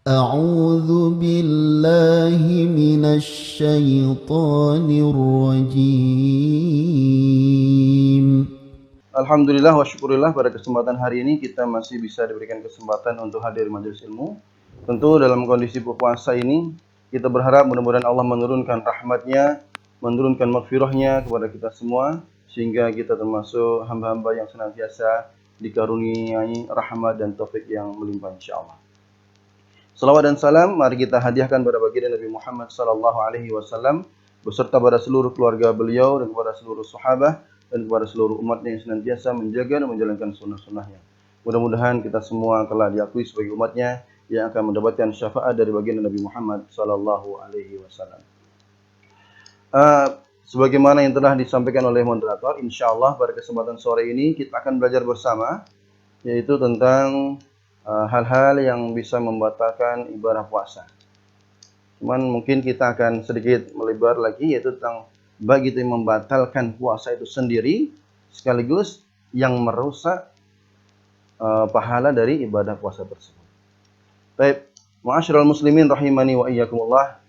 أعوذ بالله من الشيطان الرجيم. Alhamdulillah wa syukurillah, pada kesempatan hari ini kita masih bisa diberikan kesempatan untuk hadir majelis ilmu. Tentu dalam kondisi berpuasa ini kita berharap mudah-mudahan Allah menurunkan rahmatnya, menurunkan maghfirahnya kepada kita semua, sehingga kita termasuk hamba-hamba yang senantiasa dikaruniai rahmat dan taufik yang melimpah insyaallah. Salawat dan salam mari kita hadiahkan pada baginda Nabi Muhammad sallallahu alaihi wasallam beserta pada seluruh keluarga beliau dan kepada seluruh sahabat dan kepada seluruh umatnya yang senantiasa menjaga dan menjalankan sunnah-sunnahnya. Mudah-mudahan kita semua telah diakui sebagai umatnya yang akan mendapatkan syafaat dari baginda Nabi Muhammad sallallahu alaihi wasallam. Sebagaimana yang telah disampaikan oleh moderator, insyaallah pada kesempatan sore ini kita akan belajar bersama yaitu tentang hal-hal yang bisa membatalkan ibadah puasa. Cuman mungkin kita akan sedikit melebar lagi, yaitu tentang baik itu yang membatalkan puasa itu sendiri, sekaligus yang merusak pahala dari ibadah puasa tersebut. Baik, ma'asyiral muslimin rahimani wa iyyakumullah.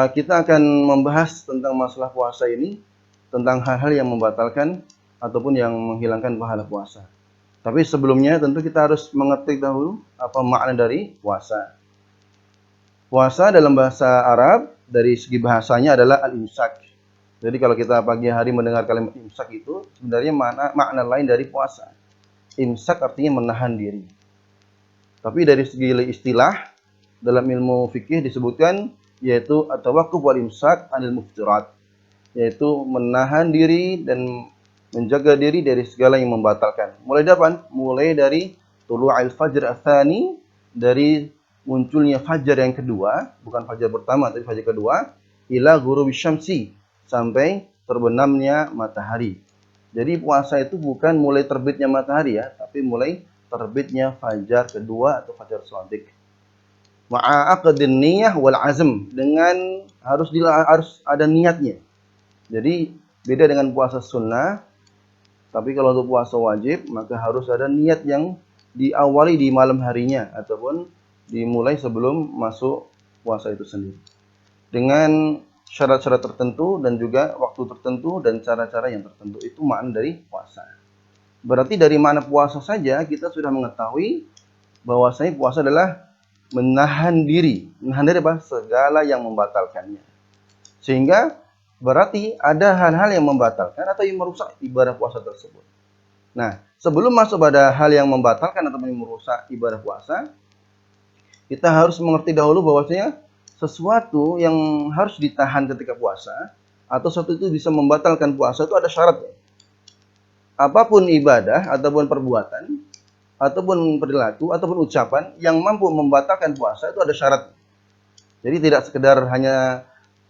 Kita akan membahas tentang masalah puasa ini, tentang hal-hal yang membatalkan ataupun yang menghilangkan pahala puasa. Tapi sebelumnya tentu kita harus mengerti dahulu apa makna dari puasa. Puasa dalam bahasa Arab dari segi bahasanya adalah al-imsak. Jadi kalau kita pagi hari mendengar kalimat imsak itu sebenarnya makna lain dari puasa. Imsak artinya menahan diri. Tapi dari segi istilah dalam ilmu fikih disebutkan yaitu at-tawaqquf wal imsak 'anil muftirat, yaitu menahan diri dan menjaga diri dari segala yang membatalkan. Mulai dari apa? Mulai dari tulu'il fajr ats-tsani, dari munculnya fajar yang kedua, bukan fajar pertama tapi fajar kedua, ila ghurubisy syamsi, sampai terbenamnya matahari. Jadi puasa itu bukan mulai terbitnya matahari ya, tapi mulai terbitnya fajar kedua atau fajar shadiq. Ma'a aqdin niyyah wal azm, dengan harus ada niatnya. Jadi beda dengan puasa sunnah. Tapi kalau untuk puasa wajib, maka harus ada niat yang diawali di malam harinya ataupun dimulai sebelum masuk puasa itu sendiri. Dengan syarat-syarat tertentu dan juga waktu tertentu dan cara-cara yang tertentu. Itu makna dari puasa. Berarti dari makna puasa saja kita sudah mengetahui bahwasanya puasa adalah menahan diri. Menahan diri apa? Segala yang membatalkannya. Sehingga berarti ada hal-hal yang membatalkan atau yang merusak ibadah puasa tersebut. Nah, sebelum masuk pada hal yang membatalkan atau yang merusak ibadah puasa, kita harus mengerti dahulu bahwasanya sesuatu yang harus ditahan ketika puasa atau sesuatu itu bisa membatalkan puasa itu ada syaratnya. Apapun ibadah ataupun perbuatan ataupun perilaku ataupun ucapan yang mampu membatalkan puasa itu ada syaratnya. Jadi tidak sekedar hanya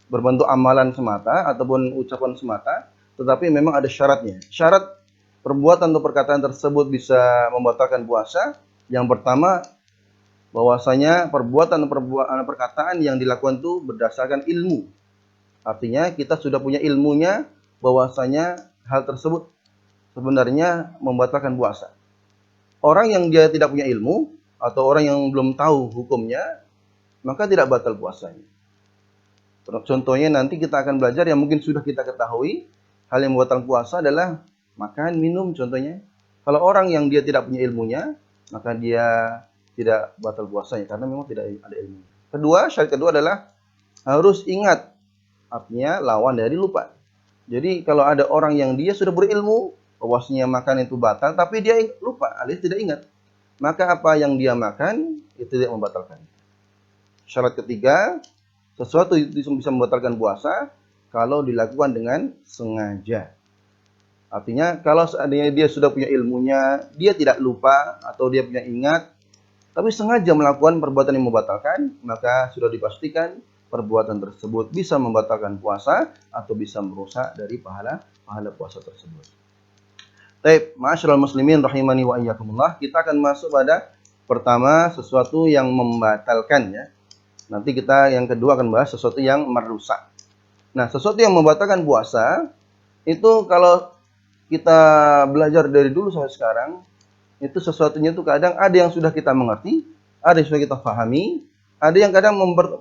berbentuk amalan semata ataupun ucapan semata, tetapi memang ada syaratnya. Syarat perbuatan atau perkataan tersebut bisa membatalkan puasa. Yang pertama, bahwasanya perbuatan atau perkataan yang dilakukan itu berdasarkan ilmu. Artinya kita sudah punya ilmunya bahwasanya hal tersebut sebenarnya membatalkan puasa. Orang yang dia tidak punya ilmu atau orang yang belum tahu hukumnya, maka tidak batal puasanya. Contohnya nanti kita akan belajar yang mungkin sudah kita ketahui, hal yang membatalkan puasa adalah makan, minum contohnya. Kalau orang yang dia tidak punya ilmunya, maka dia tidak batal puasanya karena memang tidak ada ilmu. Kedua, syarat kedua adalah harus ingat. Artinya lawan dari lupa. Jadi kalau ada orang yang dia sudah berilmu bahwasanya makan itu batal tapi dia lupa alias tidak ingat, maka apa yang dia makan itu tidak membatalkan. Syarat ketiga, sesuatu itu bisa membatalkan puasa kalau dilakukan dengan sengaja. Artinya kalau seandainya dia sudah punya ilmunya, dia tidak lupa atau dia punya ingat, tapi sengaja melakukan perbuatan yang membatalkan, maka sudah dipastikan perbuatan tersebut bisa membatalkan puasa atau bisa merusak dari pahala puasa tersebut. Baik, ma'asyiral muslimin rahimani wa iyyakumullah, kita akan masuk pada pertama sesuatu yang membatalkan ya. Nanti kita yang kedua akan bahas sesuatu yang merusak. Nah, sesuatu yang membatalkan puasa itu kalau kita belajar dari dulu sampai sekarang, itu sesuatunya itu kadang ada yang sudah kita mengerti, ada yang sudah kita pahami, ada yang kadang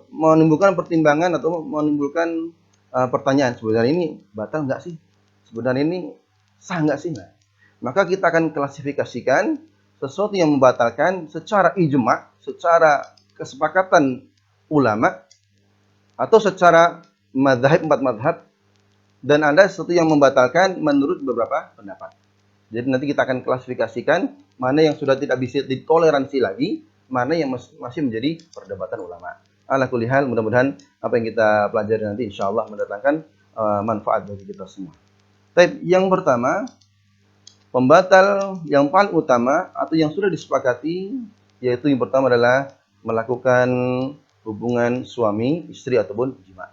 menimbulkan pertimbangan atau menimbulkan pertanyaan, sebenarnya ini batal nggak sih? Sebenarnya ini sah nggak sih? Nah, maka kita akan klasifikasikan sesuatu yang membatalkan secara ijma, secara kesepakatan ulama, atau secara madhab, 4 madhab, dan ada sesuatu yang membatalkan menurut beberapa pendapat. Jadi nanti kita akan klasifikasikan mana yang sudah tidak bisa ditoleransi lagi, mana yang masih menjadi perdebatan ulama. Ala kulli hal, mudah-mudahan apa yang kita pelajari nanti insya Allah mendatangkan manfaat bagi kita semua. Tapi yang pertama, pembatal yang paling utama atau yang sudah disepakati, yaitu yang pertama adalah melakukan hubungan suami istri ataupun jima.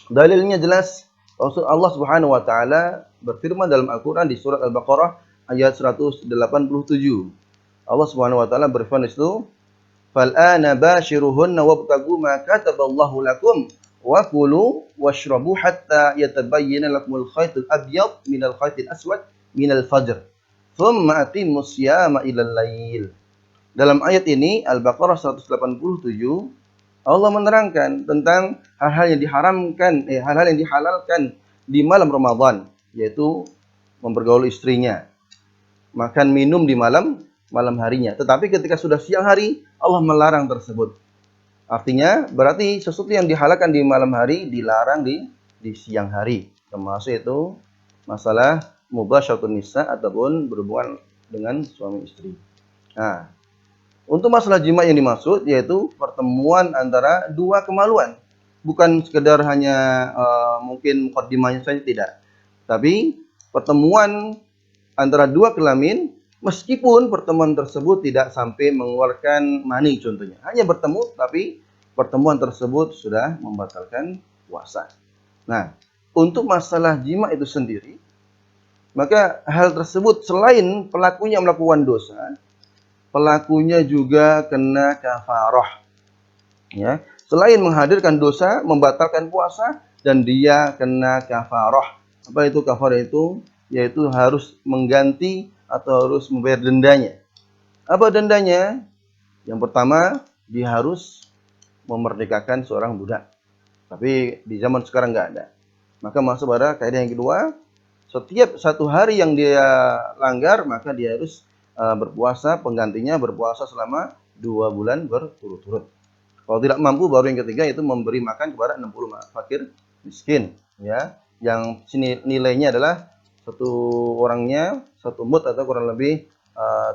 Dalilnya jelas, Allah Subhanahu wa taala berfirman dalam Al-Qur'an di surat Al-Baqarah ayat 187. Allah Subhanahu wa taala berfirman di situ, "Fal'ana bashiruhunna wabtagu ma kataballahu lakum wa kulu washrabu hatta yatabayyana lakumul khaytul abyad minal khaytil aswad minal fajr. Thumma atimmus siyama ilal lail." Dalam ayat ini Al-Baqarah 187, Allah menerangkan tentang hal-hal yang diharamkan, hal-hal yang dihalalkan di malam Ramadan, yaitu mempergaul istrinya, makan minum di malam harinya. Tetapi ketika sudah siang hari, Allah melarang tersebut. Artinya berarti sesuatu yang dihalalkan di malam hari dilarang di siang hari. Termasuk itu masalah mubasyatun nisa ataupun berhubungan dengan suami istri. Nah, untuk masalah jima yang dimaksud yaitu pertemuan antara dua kemaluan. Bukan sekedar hanya mungkin mukaddimahnya saja, tidak. Tapi pertemuan antara dua kelamin meskipun pertemuan tersebut tidak sampai mengeluarkan mani contohnya. Hanya bertemu tapi pertemuan tersebut sudah membatalkan puasa. Nah, untuk masalah jima itu sendiri, maka hal tersebut selain pelakunya melakukan dosa, pelakunya juga kena kafarah. Ya, selain menghadirkan dosa, membatalkan puasa, dan dia kena kafarah. Apa itu kafarah itu? Yaitu harus mengganti atau harus membayar dendanya. Apa dendanya? Yang pertama, dia harus memerdekakan seorang budak. Tapi di zaman sekarang nggak ada. Maka masuk pada kaidah yang kedua, setiap satu hari yang dia langgar, maka dia harus berpuasa, penggantinya berpuasa selama 2 bulan berturut-turut. Kalau tidak mampu, baru yang ketiga itu memberi makan kepada 60 fakir miskin, ya. Yang sini nilainya adalah satu orangnya 1 mud atau kurang lebih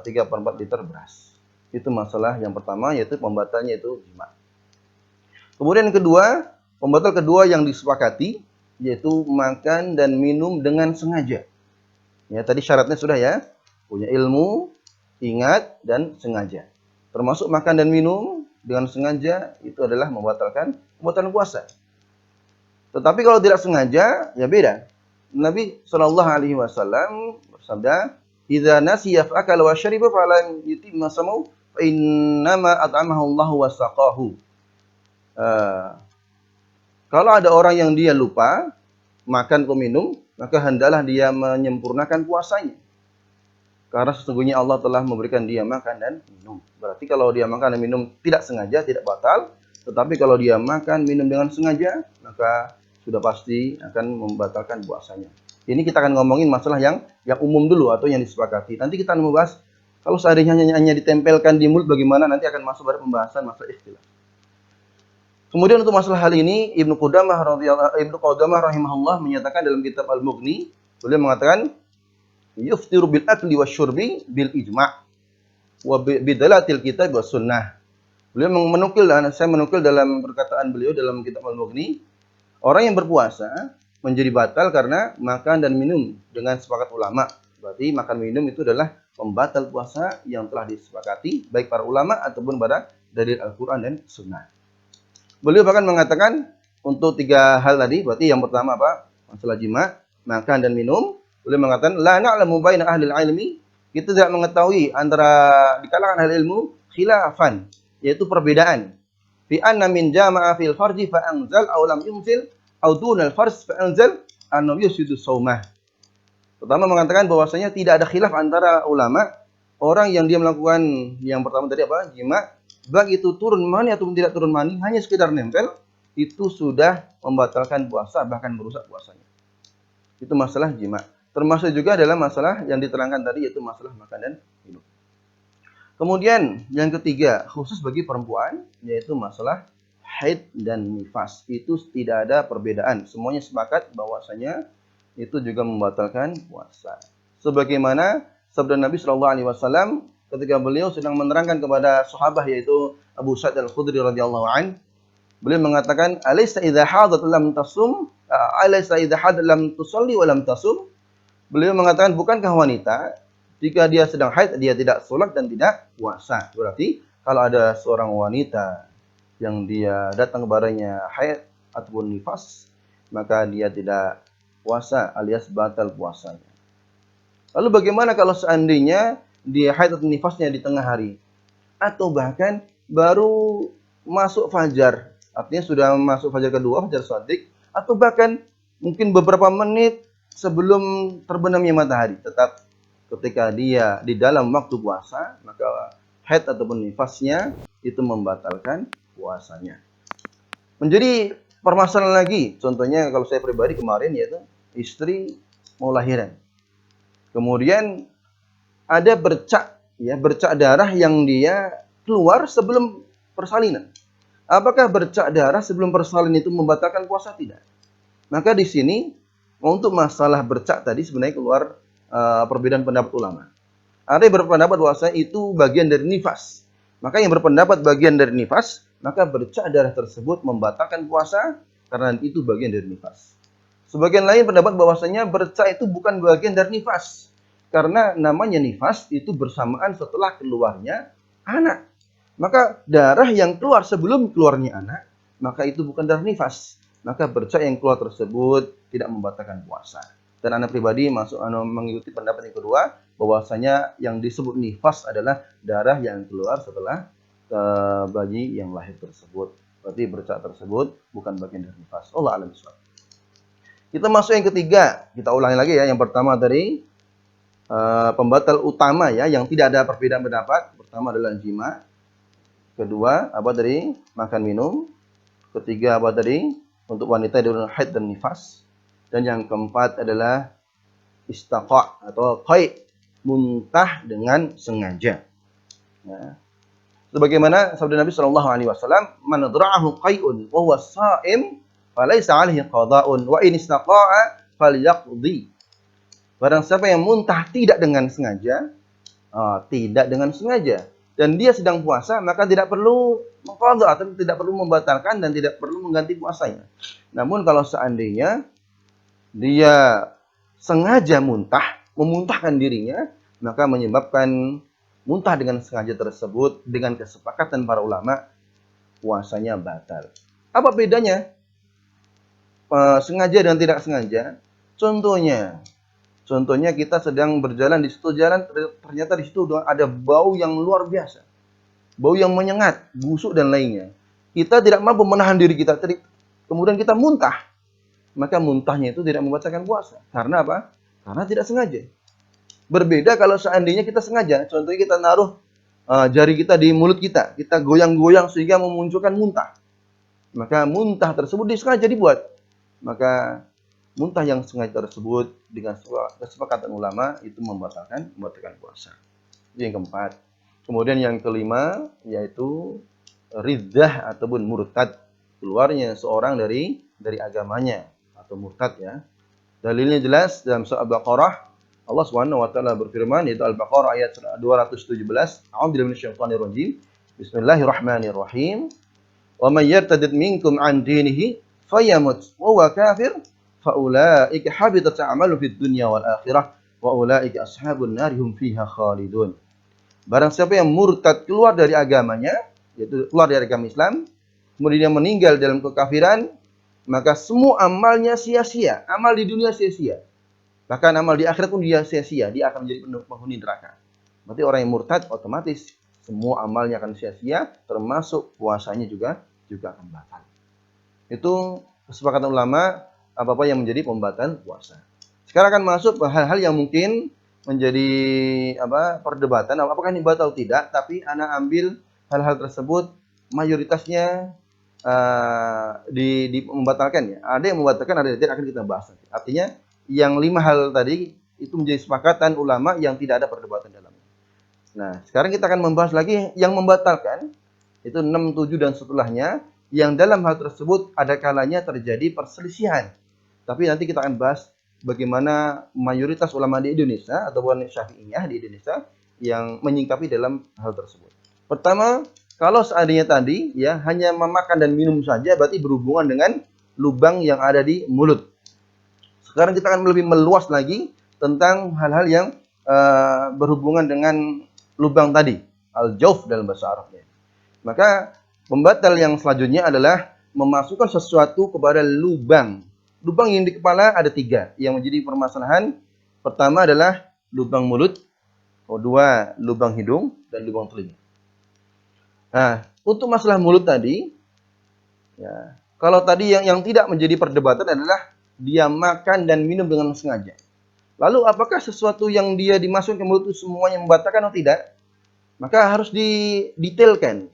3/4 liter beras. Itu masalah yang pertama, yaitu pembatalnya itu jima. Kemudian yang kedua, pembatal kedua yang disepakati yaitu makan dan minum dengan sengaja. Ya, tadi syaratnya sudah ya. Punya ilmu, ingat, dan sengaja. Termasuk makan dan minum dengan sengaja itu adalah membatalkan puasa. Tetapi kalau tidak sengaja, ya beda. Nabi Shallallahu Alaihi Wasallam bersabda, "Idza nasiya fa'akala wa syariba falam yutimma samahu fa innama at'amahu Allah wa saqahu." Kalau ada orang yang dia lupa makan atau minum, maka hendaklah dia menyempurnakan puasanya. Karena sesungguhnya Allah telah memberikan dia makan dan minum. Berarti kalau dia makan dan minum tidak sengaja, tidak batal. Tetapi kalau dia makan, minum dengan sengaja, maka sudah pasti akan membatalkan puasanya. Ini kita akan ngomongin masalah yang umum dulu atau yang disepakati. Nanti kita akan membahas, kalau seandainya hanya ditempelkan di mulut bagaimana, nanti akan masuk pada pembahasan masalah ikhtilaf. Kemudian untuk masalah hal ini, Ibnu Qudamah rahimahullah menyatakan dalam kitab Al-Mughni, beliau mengatakan, yuftiru bil akli wasyurbi bil ijma' wa bidalatil kitab was sunnah. Beliau saya menukil dalam perkataan beliau dalam kitab Al-Mughni, orang yang berpuasa menjadi batal karena makan dan minum dengan sepakat ulama. Berarti makan minum itu adalah pembatal puasa yang telah disepakati baik para ulama ataupun pada dalil Al-Qur'an dan sunnah. Beliau bahkan mengatakan untuk 3 hal tadi, berarti yang pertama apa? Masalah jima, makan dan minum. Beliau mengatakan, la na'lamu baina ahli ilmi, kita tidak mengetahui antara di kalangan ahli ilmu khilafan, yaitu perbedaan. Fi anna min jama'a fil farji fa anzal aw lam yunzil aw dunal farj fa anzal annahu yusidu shaumah. Pertama mengatakan bahwasanya tidak ada khilaf antara ulama, orang yang dia melakukan yang pertama tadi apa? Jima, baik itu turun mani ataupun tidak turun mani, hanya sekedar nempel, itu sudah membatalkan puasa, bahkan merusak puasanya. Itu masalah jima. Termasuk juga adalah masalah yang diterangkan tadi, yaitu masalah makan dan minum. Kemudian yang ketiga, khusus bagi perempuan, yaitu masalah haid dan nifas. Itu tidak ada perbedaan. Semuanya sepakat bahwasanya itu juga membatalkan puasa. Sebagaimana sabda Nabi Shallallahu Alaihi Wasallam ketika beliau sedang menerangkan kepada sahabat, yaitu Abu Sa'id Al-Khudri radhiyallahu an, beliau mengatakan, "Alaysa idza hadat lam tasum, alaysa idza hadat lam tusalli wa lam tasum?" Beliau mengatakan, bukankah wanita jika dia sedang haid dia tidak sholat dan tidak puasa? Berarti kalau ada seorang wanita yang dia datang kepadanya haid ataupun nifas, maka dia tidak puasa alias batal puasanya. Lalu bagaimana kalau seandainya dia haid atau nifasnya di tengah hari? Atau bahkan baru masuk fajar, artinya sudah masuk fajar kedua, fajar shadiq, atau bahkan mungkin beberapa menit sebelum terbenamnya matahari, tetap ketika dia di dalam waktu puasa, maka haid ataupun nifasnya itu membatalkan puasanya. Menjadi permasalahan lagi, contohnya kalau saya pribadi kemarin, yaitu istri mau lahiran. Kemudian ada bercak darah yang dia keluar sebelum persalinan. Apakah bercak darah sebelum persalinan itu membatalkan puasa? Tidak. Maka di sini untuk masalah bercak tadi sebenarnya keluar perbedaan pendapat ulama. Ada yang berpendapat bahwasanya itu bagian dari nifas. Maka yang berpendapat bagian dari nifas, maka bercak darah tersebut membatalkan puasa karena itu bagian dari nifas. Sebagian lain pendapat bahwasanya bercak itu bukan bagian dari nifas. Karena namanya nifas itu bersamaan setelah keluarnya anak. Maka darah yang keluar sebelum keluarnya anak, maka itu bukan darah nifas. Maka bercak yang keluar tersebut tidak membatalkan puasa. Dan anak pribadi mengikuti pendapat yang kedua, bahwasanya yang disebut nifas adalah darah yang keluar setelah bayi yang lahir tersebut. Berarti bercak tersebut bukan bagian dari nifas. Allah a'lam bishawab. Kita masuk yang ketiga. Kita ulangi lagi ya. Yang pertama tadi pembatal utama ya, yang tidak ada perbedaan pendapat. Pertama adalah jima. Kedua apa tadi? Makan minum. Ketiga apa tadi? Untuk wanita dengan haid dan nifas. Dan yang keempat adalah istaqa atau qaid, muntah dengan sengaja. Ya. Sebagaimana sabda Nabi Shallallahu Alaihi Wasallam, "Man adra'ahu qai'un wa huwa sha'im, falaysa 'alaihi qada'un, wa in istaqa'a falyaqdi." Barang siapa yang muntah tidak dengan sengaja, dan dia sedang puasa, maka tidak perlu mengqadha atau tidak perlu membatalkan dan tidak perlu mengganti puasanya. Namun kalau seandainya dia sengaja memuntahkan dirinya, maka menyebabkan muntah dengan sengaja tersebut dengan kesepakatan para ulama, puasanya batal. Apa bedanya sengaja dan tidak sengaja? Contohnya kita sedang berjalan di situ jalan, ternyata di situ ada bau yang luar biasa. Bau yang menyengat, busuk dan lainnya. Kita tidak mampu menahan diri kita, kemudian kita muntah. Maka muntahnya itu tidak membatalkan puasa. Karena apa? Karena tidak sengaja. Berbeda kalau seandainya kita sengaja. Contohnya kita naruh jari kita di mulut kita. Kita goyang-goyang sehingga memunculkan muntah. Maka muntah tersebut disengaja dibuat. Maka muntah yang sengaja tersebut dengan kesepakatan ulama itu membatalkan puasa. Itu yang keempat. Kemudian yang kelima yaitu riddah ataupun murtad. Keluarnya seorang dari agamanya. Atau murtad ya. Dalilnya jelas dalam surah Al-Baqarah. Allah Subhanahu wa taala berfirman, yaitu Al-Baqarah ayat 217. A'udzubillahi minasyaitonir rajim. Bismillahirrahmanirrahim. Wa may yartadid minkum 'an dinihi fayamut wa huwa kafir fa ulaika habitat a'maluhum fid dunya wal akhirah wa ulaika ashabun nar hum fiha khalidun. Barang siapa yang murtad keluar dari agamanya, yaitu keluar dari agama Islam, kemudian dia meninggal dalam kekafiran, maka semua amalnya sia-sia. Amal di dunia sia-sia. Bahkan amal di akhirat pun dia sia-sia. Dia akan menjadi penghuni neraka. Berarti orang yang murtad otomatis semua amalnya akan sia-sia, termasuk puasanya juga akan batal. Itu kesepakatan ulama apa-apa yang menjadi pembatalan puasa. Sekarang akan masuk ke hal-hal yang mungkin menjadi perdebatan apakah ini batal atau tidak, tapi ana ambil hal-hal tersebut mayoritasnya membatalkan ya. Ada yang membatalkan, ada yang tidak, akan kita bahas nanti. Artinya yang 5 hal tadi itu menjadi sepakatan ulama yang tidak ada perdebatan dalamnya. Nah, sekarang kita akan membahas lagi yang membatalkan, itu 6, 7 dan setelahnya, yang dalam hal tersebut ada kalanya terjadi perselisihan. Tapi nanti kita akan bahas bagaimana mayoritas ulama di Indonesia ataupun Syafi'iyah di Indonesia yang menyingkapi dalam hal tersebut. Pertama, kalau seandainya tadi ya hanya memakan dan minum saja berarti berhubungan dengan lubang yang ada di mulut. Sekarang kita akan lebih meluas lagi tentang hal-hal yang berhubungan dengan lubang tadi, al-jauf dalam bahasa Arabnya. Maka pembatal yang selanjutnya adalah memasukkan sesuatu kepada lubang. Lubang yang di kepala ada 3 yang menjadi permasalahan. Pertama adalah lubang mulut, kedua lubang hidung, dan lubang telinga. Nah, untuk masalah mulut tadi, ya, kalau tadi yang tidak menjadi perdebatan adalah dia makan dan minum dengan sengaja. Lalu apakah sesuatu yang dia dimasukkan ke mulut itu semuanya membatalkan atau tidak? Maka harus didetailkan.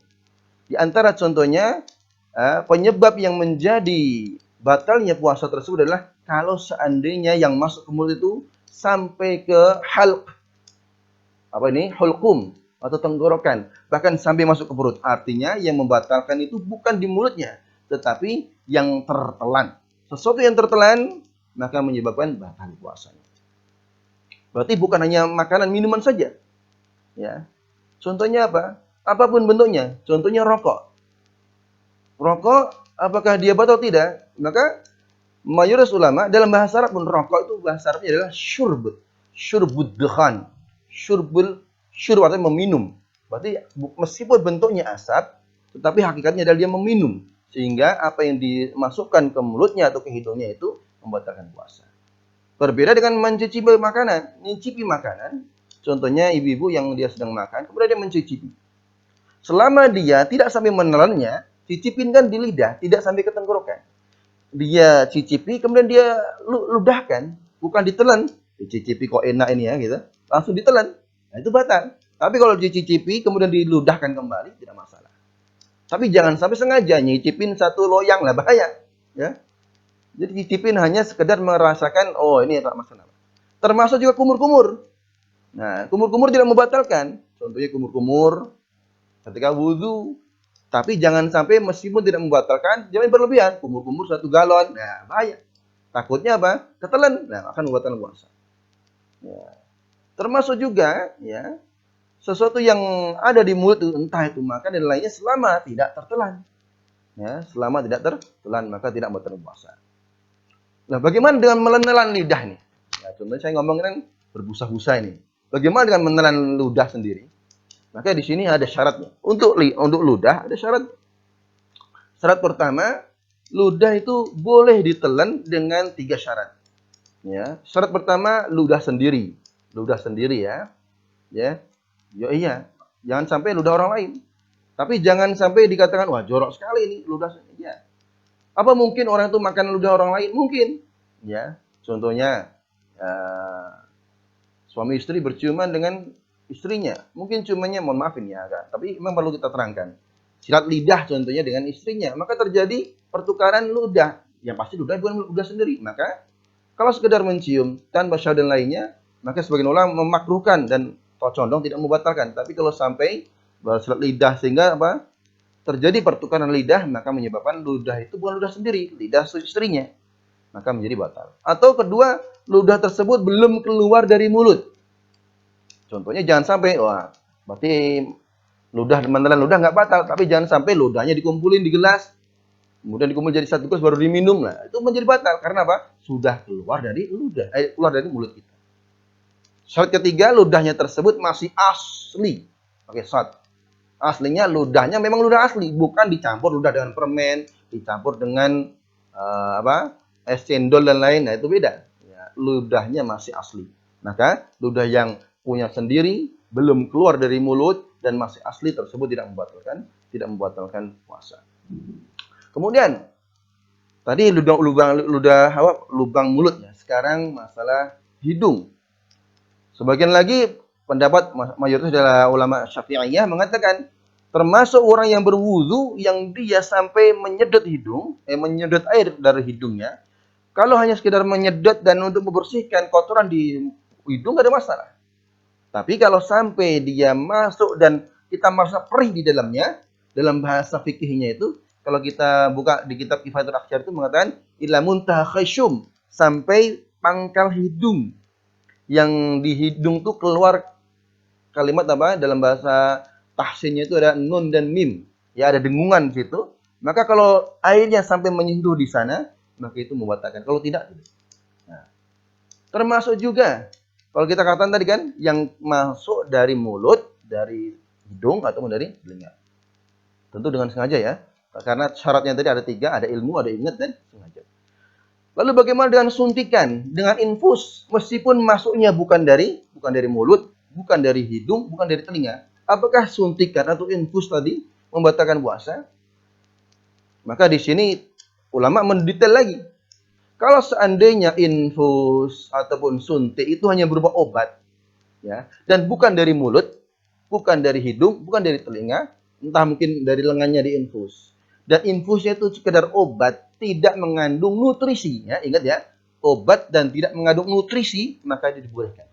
Di antara contohnya, penyebab yang menjadi batalnya puasa tersebut adalah kalau seandainya yang masuk ke mulut itu sampai ke halq, hulqum atau tenggorokan, bahkan sampai masuk ke perut. Artinya yang membatalkan itu bukan di mulutnya, tetapi yang tertelan. Sesuatu yang tertelan maka menyebabkan batal puasanya. Berarti bukan hanya makanan minuman saja. Ya. Contohnya apa? Apapun bentuknya. Contohnya rokok. Rokok, apakah dia batal atau tidak? Maka mayoritas ulama dalam bahasa Arab pun rokok itu bahasa Arabnya adalah syurb. Syurbud dukhan. Syurb artinya meminum. Berarti meskipun bentuknya asap, tetapi hakikatnya adalah dia meminum. Sehingga apa yang dimasukkan ke mulutnya atau ke hidungnya itu membatalkan puasa. Berbeda dengan mencicipi makanan. Mencicipi makanan, contohnya ibu-ibu yang dia sedang makan, kemudian dia mencicipi. Selama dia tidak sampai menelannya, cicipin kan di lidah, tidak sampai ke tenggorokan. Dia cicipi, kemudian dia ludahkan, bukan ditelan. Dicicipi kok enak ini ya, gitu. Langsung ditelan. Nah, itu batal. Tapi kalau dicicipi, kemudian diludahkan kembali, tidak masalah. Tapi jangan sampai sengaja nyicipin satu loyang lah, bahaya. Ya. Jadi cicipin hanya sekedar merasakan, oh ini tak masalah. Termasuk juga kumur-kumur. Nah, kumur-kumur tidak membatalkan. Contohnya kumur-kumur ketika wudhu. Tapi jangan sampai meskipun tidak membatalkan, jangan berlebihan. Kumur-kumur 1 galon. Nah, bahaya. Takutnya apa? Ketelan. Nah, akan membatalkan puasa. Ya. Termasuk juga, ya, sesuatu yang ada di mulut, entah itu makan dan lainnya, selama tidak tertelan. Ya, selama tidak tertelan, maka tidak membatalkan puasa. Nah, bagaimana dengan menelan lidah nih? Ya, contohnya saya ngomongin kan berbusa-busa ini. Bagaimana dengan menelan ludah sendiri? Maka di sini ada syaratnya. Untuk ludah ada syarat. Syarat pertama, ludah itu boleh ditelan dengan 3 syarat. Ya, syarat pertama ludah sendiri. Ludah sendiri ya. Ya. Iya. Jangan sampai ludah orang lain. Tapi jangan sampai dikatakan wah jorok sekali ini ludah sendiri. Ya. Apa mungkin orang itu makan ludah orang lain? Mungkin. Ya. Contohnya suami istri berciuman dengan istrinya. Mungkin ciumannya, mohon maafin ya, kan? Tapi memang perlu kita terangkan. Silat lidah contohnya dengan istrinya, maka terjadi pertukaran ludah. Yang pasti ludah bukan ludah sendiri. Maka kalau sekedar mencium tanpa syahwat dan lainnya, maka sebagian ulama memakruhkan dan condong tidak membatalkan. Tapi kalau sampai bersilat lidah sehingga apa? Terjadi pertukaran lidah, maka menyebabkan ludah itu bukan ludah sendiri, lidah istrinya. Maka menjadi batal. Atau kedua, ludah tersebut belum keluar dari mulut. Contohnya jangan sampai, wah, berarti menelan ludah nggak batal, tapi jangan sampai ludahnya dikumpulin di gelas, kemudian dikumpul jadi satu gelas baru diminum, lah itu menjadi batal karena apa? Sudah keluar dari keluar dari mulut kita. Syarat ketiga, ludahnya tersebut masih asli. Oke, syarat aslinya ludahnya memang ludah asli, bukan dicampur ludah dengan permen, dicampur dengan es cendol dan lain, nah itu beda. Ya, ludahnya masih asli. Maka ludah yang punya sendiri, belum keluar dari mulut dan masih asli tersebut tidak membatalkan puasa. Kemudian tadi lubang mulutnya. Sekarang masalah hidung. Sebagian lagi pendapat mayoritas adalah ulama Syafi'iyah mengatakan Termasuk orang yang berwudu yang dia sampai menyedot menyedot air dari hidungnya. Kalau hanya sekedar menyedot dan untuk membersihkan kotoran di hidung nggak ada masalah. Tapi kalau sampai dia masuk dan kita merasa perih di dalamnya, dalam bahasa fikihnya itu, kalau kita buka di kitab Kifayatul Akhsyar itu mengatakan ila muntaha khaysyum, sampai pangkal hidung. Yang di hidung tuh keluar kalimat apa? Dalam bahasa tahsinnya itu ada nun dan mim. Ya, ada dengungan di situ. Maka kalau airnya sampai menyentuh di sana, maka itu membatalkan. Kalau tidak, tidak. Nah, termasuk juga kalau kita katakan tadi kan yang masuk dari mulut, dari hidung atau dari telinga. Tentu dengan sengaja ya. Karena syaratnya tadi ada 3, ada ilmu, ada ingat dan sengaja. Lalu bagaimana dengan suntikan, dengan infus, meskipun masuknya bukan dari mulut, bukan dari hidung, bukan dari telinga. Apakah suntikan atau infus tadi membatalkan puasa? Maka di sini ulama mendetail lagi. Kalau seandainya infus ataupun suntik itu hanya berupa obat, ya, dan bukan dari mulut, bukan dari hidung, bukan dari telinga, entah mungkin dari lengannya diinfus. Dan infusnya itu sekedar obat, tidak mengandung nutrisi, ya, ingat ya, obat dan tidak mengandung nutrisi, maka itu dibolehkan.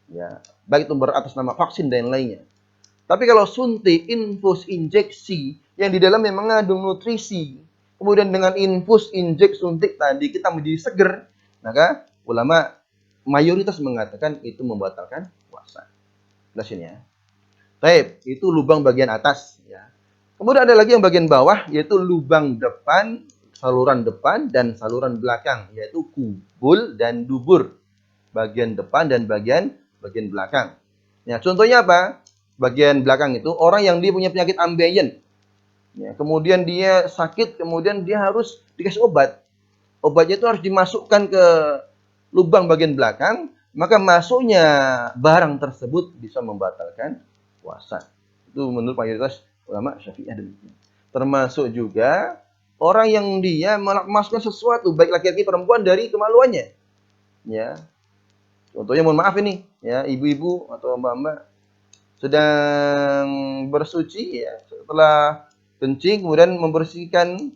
Ya, baik itu beratas nama vaksin dan lainnya. Tapi kalau suntik, infus, injeksi yang di dalamnya mengandung nutrisi, kemudian dengan infus, injek, suntik tadi kita menjadi seger, maka ulama mayoritas mengatakan itu membatalkan puasa. Nah sini ya. Baik, itu lubang bagian atas ya. Kemudian ada lagi yang bagian bawah yaitu lubang depan, saluran depan dan saluran belakang yaitu kubul dan dubur. Bagian depan dan bagian belakang. Ya, contohnya apa? Bagian belakang itu orang yang dia punya penyakit ambeien. Ya, kemudian dia sakit, kemudian dia harus dikasih obat. Obatnya itu harus dimasukkan ke lubang bagian belakang, maka masuknya barang tersebut bisa membatalkan puasa. Itu menurut mayoritas ulama Syafi'iyah demikian. Termasuk juga orang yang dia memasukkan sesuatu baik laki-laki perempuan dari kemaluannya. Ya. Contohnya mohon maaf ini, ya, ibu-ibu atau mbak-mbak sedang bersuci ya, setelah kencing kemudian membersihkan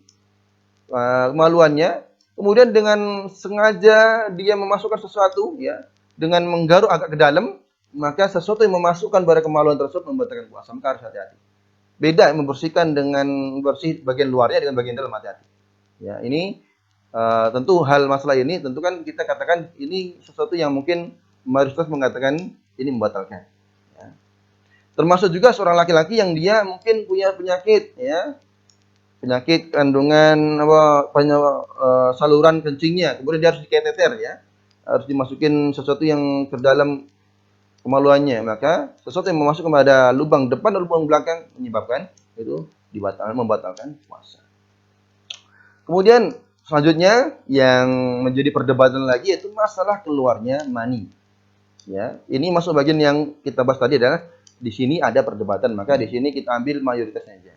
kemaluannya, kemudian dengan sengaja dia memasukkan sesuatu ya, dengan menggaruk agak ke dalam, maka sesuatu yang memasukkan pada kemaluan tersebut membatalkan puasa. Maka harus hati-hati. Beda membersihkan dengan bersih bagian luarnya dengan bagian dalam, hati-hati. Ya, ini tentu hal masalah ini tentu kan kita katakan ini sesuatu yang mungkin mayoritas mengatakan ini membatalkan. Ya. Termasuk juga seorang laki-laki yang dia mungkin punya penyakit ya, penyakit kandungan saluran kencingnya, kemudian dia harus diketeter ya, harus dimasukin sesuatu yang ke dalam kemaluannya, maka sesuatu yang memasuk kepada lubang depan dan lubang belakang menyebabkan itu membatalkan puasa. Kemudian selanjutnya yang menjadi perdebatan lagi yaitu masalah keluarnya mani. Ya, ini masuk bagian yang kita bahas tadi adalah di sini ada perdebatan, maka di sini kita ambil mayoritasnya aja.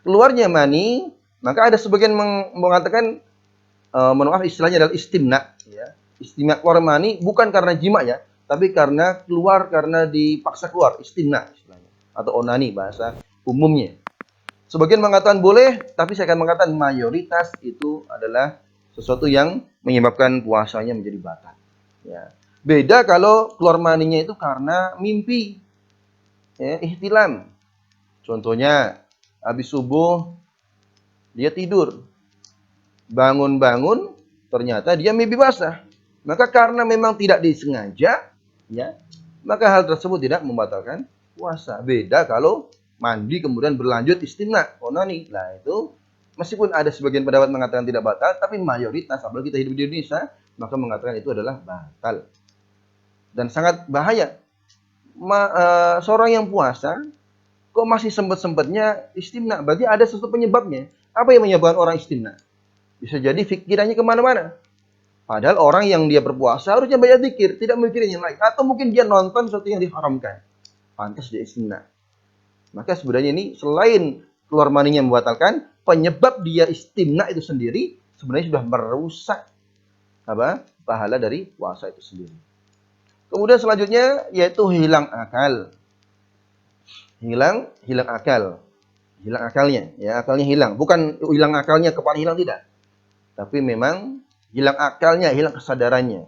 Keluarnya mani, maka ada sebagian mengatakan mohon maaf istilahnya adalah istimna ya. Istimna keluar mani bukan karena jima ya, tapi karena keluar karena dipaksa keluar, istimna istilahnya atau onani bahasa umumnya. Sebagian mengatakan boleh, tapi saya akan mengatakan mayoritas itu adalah sesuatu yang menyebabkan puasanya menjadi batal. Ya. Beda kalau keluar maninya itu karena mimpi, ya, ihtilam. Contohnya habis subuh dia tidur, bangun-bangun ternyata dia mimpi basah. Maka karena memang tidak disengaja, ya, maka hal tersebut tidak membatalkan puasa. Beda kalau mandi kemudian berlanjut istimna, onani. Nah itu meskipun ada sebagian pendapat mengatakan tidak batal, tapi mayoritas apalagi kita hidup di Indonesia maka mengatakan itu adalah batal dan sangat bahaya. Seorang yang puasa kok masih sempat-sempatnya istimna, berarti ada sesuatu penyebabnya. Apa yang menyebabkan orang istimna? Bisa jadi pikirannya kemana-mana. Padahal orang yang dia berpuasa harusnya banyak zikir, tidak mikirin yang lain. Atau mungkin dia nonton sesuatu yang diharamkan. Pantas dia istimna. Maka sebenarnya ini selain keluar maninya membatalkan, penyebab dia istimna itu sendiri sebenarnya sudah merusak pahala dari puasa itu sendiri. Kemudian selanjutnya yaitu hilang akal. hilang akal. Hilang akalnya, ya, akalnya hilang. Bukan hilang akalnya, kepala hilang, tidak. Tapi memang hilang akalnya, hilang kesadarannya.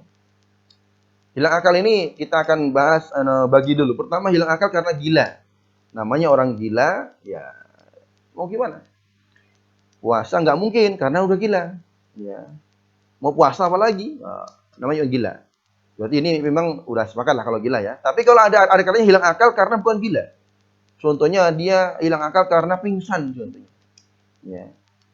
Hilang akal ini kita akan bahas bagi dulu. Pertama, hilang akal karena gila. Namanya orang gila, ya mau gimana? Puasa nggak mungkin karena udah gila. Ya. Mau puasa apa lagi? Nah, namanya gila. Berarti ini memang udah sepakat lah kalau gila ya. Tapi kalau ada kalanya hilang akal karena bukan gila. Contohnya dia hilang akal karena pingsan contohnya. Ya.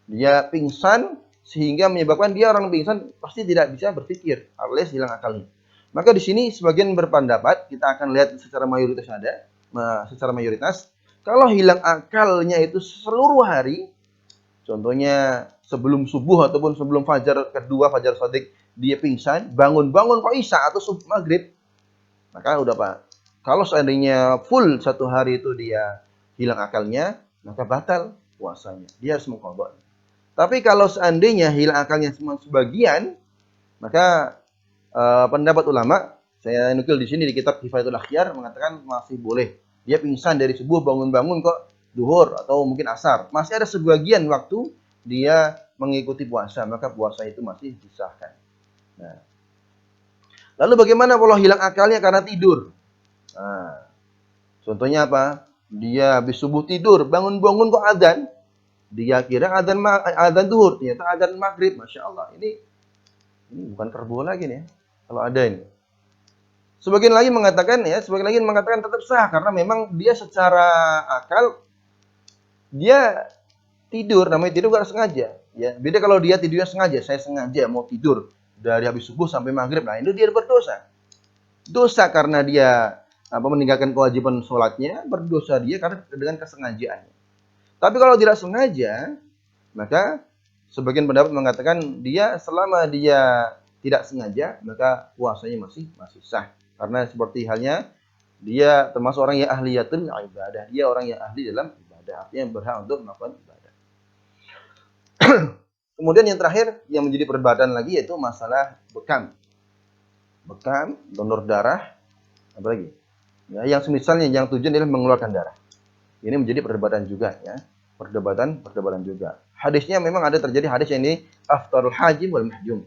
Dia pingsan sehingga menyebabkan dia orang pingsan pasti tidak bisa berpikir alias hilang akalnya. Maka di sini sebagian berpendapat, kita akan lihat secara mayoritas secara mayoritas, kalau hilang akalnya itu seluruh hari, contohnya sebelum subuh ataupun sebelum fajar kedua, fajar shadiq, dia pingsan, bangun-bangun kok isya atau subuh maghrib, maka udah Pak. Kalau seandainya full satu hari itu dia hilang akalnya, maka batal puasanya. Dia harus mengqadha. Tapi kalau seandainya hilang akalnya cuma sebagian, maka pendapat ulama, saya nukil di sini di kitab Kifayatul Akhyar mengatakan masih boleh. Dia pingsan dari subuh, bangun-bangun kok duhur atau mungkin asar. Masih ada sebagian waktu dia mengikuti puasa, maka puasa itu masih disahkan. Nah, lalu bagaimana kalau hilang akalnya karena tidur? Nah, contohnya apa? Dia habis subuh tidur, bangun-bangun kok adzan. Dia kira adzan duhur, ternyata adzan maghrib. Masya Allah, ini bukan karbo lagi nih ya. Kalau ada ini. Sebagian lagi mengatakan tetap sah karena memang dia secara akal dia tidur, namanya tidur gak sengaja. Ya, beda kalau dia tidurnya sengaja, saya sengaja mau tidur dari habis subuh sampai maghrib. Nah, itu dia berdosa. Dosa karena dia meninggalkan kewajiban sholatnya, berdosa dia karena dengan kesengajaannya. Tapi kalau tidak sengaja, maka sebagian pendapat mengatakan dia selama dia tidak sengaja, maka puasanya masih sah. Karena seperti halnya dia termasuk orang yang ahliyatul ibadah. Dia orang yang ahli dalam ibadah, artinya berhak untuk melakukan ibadah. Kemudian yang terakhir yang menjadi perdebatan lagi yaitu masalah bekam. Bekam, donor darah, apa lagi? Ya, yang semisalnya yang tujuan adalah mengeluarkan darah. Ini menjadi perdebatan juga ya. Perdebatan juga. Hadisnya memang ada terjadi hadis yang ini aftarul hajim wal mahjum.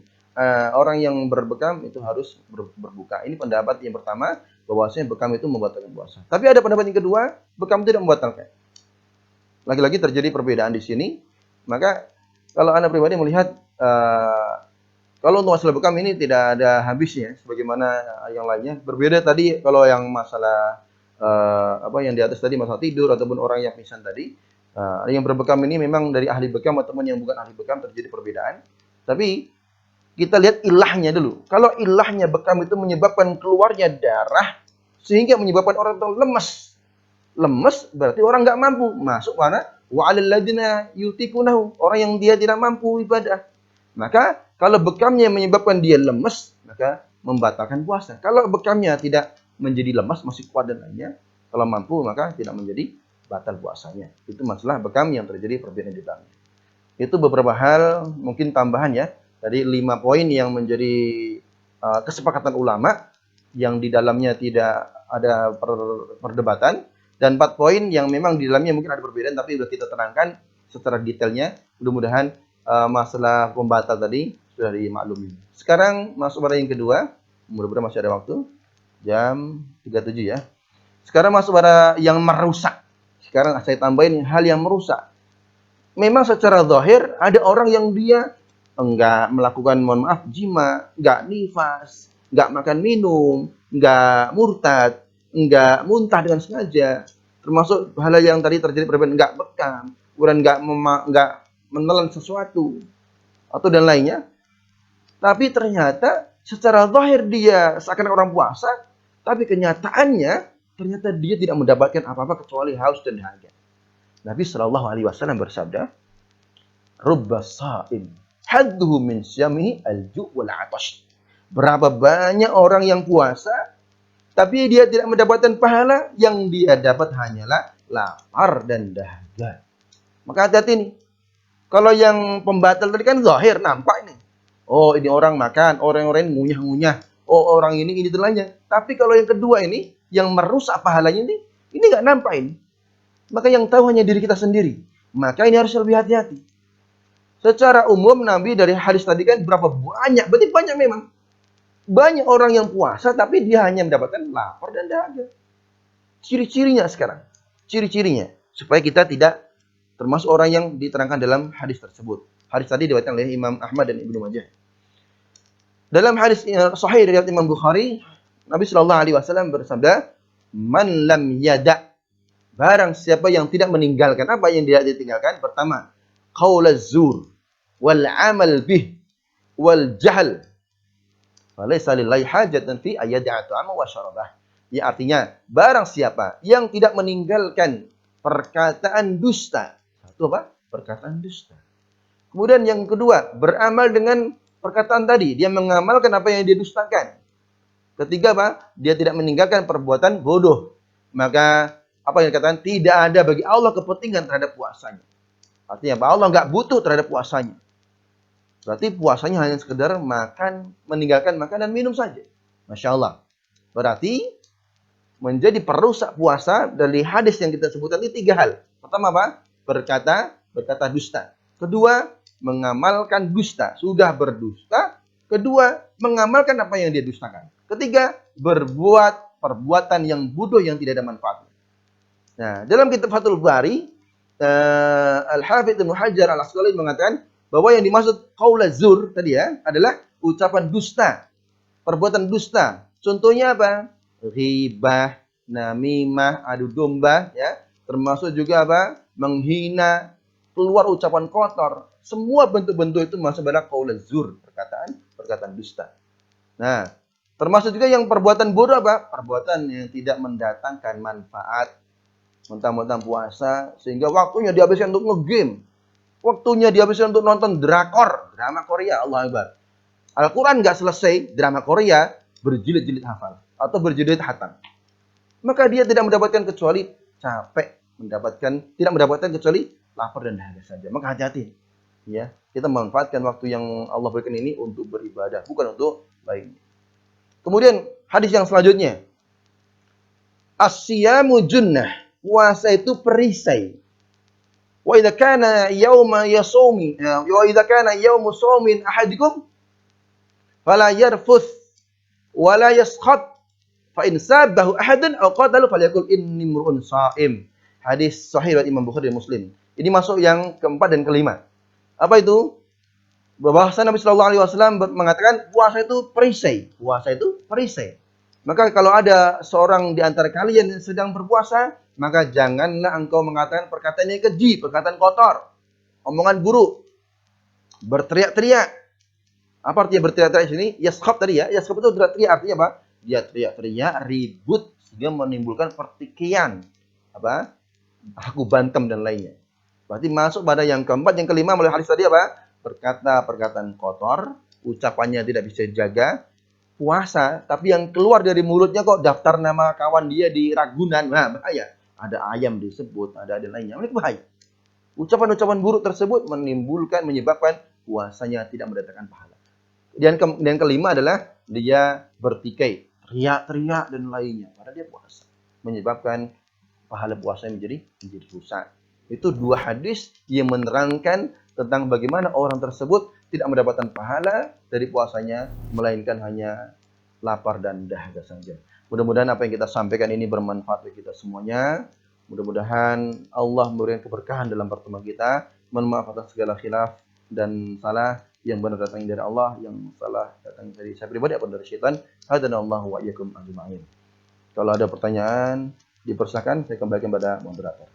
Orang yang berbekam itu harus berbuka. Ini pendapat yang pertama, bahwasanya bekam itu membatalkan puasa. Tapi ada pendapat yang kedua, bekam tidak membatalkan. Lagi-lagi terjadi perbedaan di sini. Maka kalau Anda pribadi melihat kalau untuk masalah bekam ini tidak ada habisnya sebagaimana yang lainnya. Berbeda tadi kalau yang masalah yang di atas tadi masalah tidur ataupun orang yang pingsan tadi. Yang berbekam ini memang dari ahli bekam ataupun yang bukan ahli bekam terjadi perbedaan. Tapi kita lihat ilahnya dulu. Kalau ilahnya bekam itu menyebabkan keluarnya darah sehingga menyebabkan orang itu lemes. Lemes berarti orang nggak mampu. Masuk mana? Wa 'alal ladzina yutiqunahu. Orang yang dia tidak mampu ibadah. Maka kalau bekamnya menyebabkan dia lemes, maka membatalkan puasa. Kalau bekamnya tidak menjadi lemas, masih kuat dan lainnya, kalau mampu maka tidak menjadi batal puasanya. Itu masalah bekam yang terjadi perbedaan di dalamnya. Itu beberapa hal mungkin tambahan ya. Tadi 5 poin yang menjadi kesepakatan ulama yang di dalamnya tidak ada perdebatan dan 4 poin yang memang di dalamnya mungkin ada perbedaan tapi sudah kita terangkan secara detailnya. Mudah-mudahan masalah pembatal tadi sudah dimaklumi. Sekarang masuk pada yang kedua. Mudah-mudahan masih ada waktu. Jam 37 ya. Sekarang masuk pada yang merusak. Sekarang saya tambahin hal yang merusak. Memang secara zahir ada orang yang dia enggak melakukan, mohon maaf, jima, enggak nifas, enggak makan minum, enggak murtad, enggak muntah dengan sengaja. Termasuk hal yang tadi terjadi perbedaan, enggak bekam, kemudian enggak menelan sesuatu atau dan lainnya. Tapi ternyata secara zahir dia seakan orang puasa, tapi kenyataannya ternyata dia tidak mendapatkan apa-apa kecuali haus dan dahaga. Nabi Shallallahu Alaihi Wasallam bersabda, "Rubba sa'im hadduhu min syamihi al-ju' wal 'atash." Berapa banyak orang yang puasa, tapi dia tidak mendapatkan pahala, yang dia dapat hanyalah lapar dan dahaga. Maka hati-hati nih. Kalau yang pembatal tadi kan zahir, nampak nih. Oh, ini orang makan, orang-orang ngunyah-ngunyah. Oh, orang ini dan lainnya. Tapi kalau yang kedua ini, yang merusak pahalanya ini nggak nampak ini. Maka yang tahu hanya diri kita sendiri. Maka ini harus lebih hati-hati. Secara umum Nabi dari hadis tadi kan berapa banyak, berarti banyak memang. Banyak orang yang puasa tapi dia hanya mendapatkan lapar dan dahaga. Ciri-cirinya sekarang. Ciri-cirinya. Supaya kita tidak termasuk orang yang diterangkan dalam hadis tersebut. Hadis tadi diriwayatkan oleh Imam Ahmad dan Ibnu Majah. Dalam hadis sahih riwayat Imam Bukhari, Nabi Shallallahu Alaihi Wasallam bersabda, "Man lam yada." Barang siapa yang tidak meninggalkan apa yang dia ditinggalkan? Pertama, qaulaz zur wal amal bih wal jahl. Falaysa lillahi hajatan fi ayyada'a ta'ama wa syarabah. Ya artinya, barang siapa yang tidak meninggalkan perkataan dusta. Satu apa? Perkataan dusta. Kemudian yang kedua, beramal dengan perkataan tadi. Dia mengamalkan apa yang dia dustakan. Ketiga apa? Dia tidak meninggalkan perbuatan bodoh. Maka apa yang dikatakan? Tidak ada bagi Allah kepentingan terhadap puasanya. Artinya apa? Allah nggak butuh terhadap puasanya. Berarti puasanya hanya sekedar makan, meninggalkan makan dan minum saja. Masya Allah. Berarti menjadi perusak puasa dari hadis yang kita sebutkan ini 3 hal. Pertama apa? Berkata dusta. Kedua, mengamalkan dusta. Sudah berdusta. Kedua, mengamalkan apa yang dia dustakan. Ketiga, berbuat perbuatan yang bodoh yang tidak ada manfaatnya. Nah, dalam kitab Fathul Bari, Al-Hafidz Ibnu Hajar Al-Asqalani mengatakan bahwa yang dimaksud qaulaz zur tadi ya adalah ucapan dusta, perbuatan dusta. Contohnya apa? Ghibah, namimah, adu domba, ya. Termasuk juga apa? Menghina, keluar ucapan kotor. Semua bentuk-bentuk itu masuk pada qaulaz zur, perkataan dusta. Nah, termasuk juga yang perbuatan bodoh apa? Perbuatan yang tidak mendatangkan manfaat. Mentang-mentang puasa sehingga waktunya dihabiskan untuk nge-game. Waktunya dihabiskan untuk nonton drakor, drama Korea. Allah Akbar. Al-Quran nggak selesai, drama Korea berjilid-jilid hafal atau berjilid hatam. Maka dia tidak mendapatkan kecuali capek, tidak mendapatkan kecuali lapar dan dahaga saja. Maka hati-hati. Ya, kita memanfaatkan waktu yang Allah berikan ini untuk beribadah, bukan untuk lainnya. Kemudian hadis yang selanjutnya. As-siyamu junnah. Puasa itu perisai. Wa idza kana yauma yasumi, wa idza kana yaumu shaumin ahadikum fala yarfuth wa la yaskhat fa in sabahu ahadun aw qatalu falyaqul inni mur'un shaim. Hadis sahih riwayat Imam Bukhari dan Muslim. Ini masuk yang keempat dan kelima. Apa itu? Bahasa Nabi Shallallahu Alaihi Wasallam mengatakan puasa itu perisai. Puasa itu perisai. Maka kalau ada seorang di antara kalian yang sedang berpuasa, maka janganlah engkau mengatakan perkataan yang keji, perkataan kotor, omongan buruk, berteriak-teriak. Apa artinya berteriak-teriak di sini? Yaskhab tadi ya. Yaskhab itu teriak-teriak artinya apa? Dia teriak-teriak, ribut sehingga menimbulkan pertikaian. Apa? Aku bantam dan lainnya. Berarti masuk pada yang keempat, yang kelima melalui hadis tadi apa? Berkata perkataan kotor, ucapannya tidak bisa dijaga. Puasa, tapi yang keluar dari mulutnya kok daftar nama kawan dia di Ragunan. Nah, bahaya. Ada ayam disebut, ada lainnya. Ini bahaya. Ucapan-ucapan buruk tersebut menyebabkan puasanya tidak mendatangkan pahala. Dan yang kelima adalah dia bertikai, teriak-teriak dan lainnya. Padahal dia puasa. Menyebabkan pahala puasanya menjadi rusak. Itu 2 hadis yang menerangkan tentang bagaimana orang tersebut tidak mendapatkan pahala dari puasanya, melainkan hanya lapar dan dahaga saja. Mudah-mudahan apa yang kita sampaikan ini bermanfaat bagi kita semuanya. Mudah-mudahan Allah memberikan keberkahan dalam pertemuan kita. Mohon maaf atas segala khilaf dan salah, yang benar datangnya dari Allah, yang salah datangnya dari saya pribadi atau dari syaitan. Hadanallahu wa iyyakum ajma'in. Kalau ada pertanyaan, dipersilakan, saya kembalikan pada moderator.